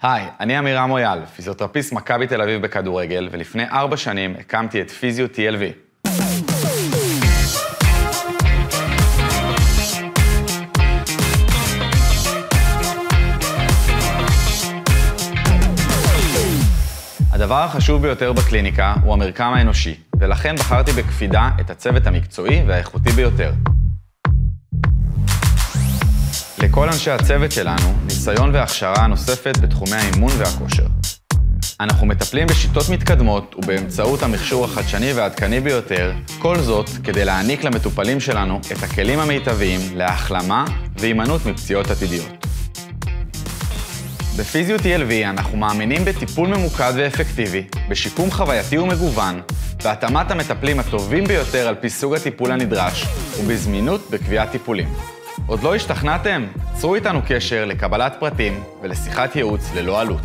היי, אני אמיר מויאל, פיזיותרפיסט מכבי תל אביב בכדורגל, ולפני 4 שנים הקמתי את פיזיו TLV. הדבר החשוב ביותר בקליניקה הוא המרקם האנושי, ולכן בחרתי בקפידה את הצוות המקצועי והאיכותי ביותר. לכל אנשי הצוות שלנו, ניסיון והכשרה נוספת בתחומי האימון והכושר. אנחנו מטפלים בשיטות מתקדמות ובאמצעות המכשור החדשני והעדכני ביותר, כל זאת כדי להעניק למטופלים שלנו את הכלים המיטביים להחלמה והימנעות מפציעות עתידיות. בפיזיו TLV אנחנו מאמינים בטיפול ממוקד ואפקטיבי, בשיקום חווייתי ומגוון, בהתאמת המטפלים הטובים ביותר על פי סוג הטיפול הנדרש, ובזמינות בקביעת טיפולים. עוד לא השתכנעתם? צרו איתנו קשר לקבלת פרטים ולשיחת ייעוץ ללא עלות.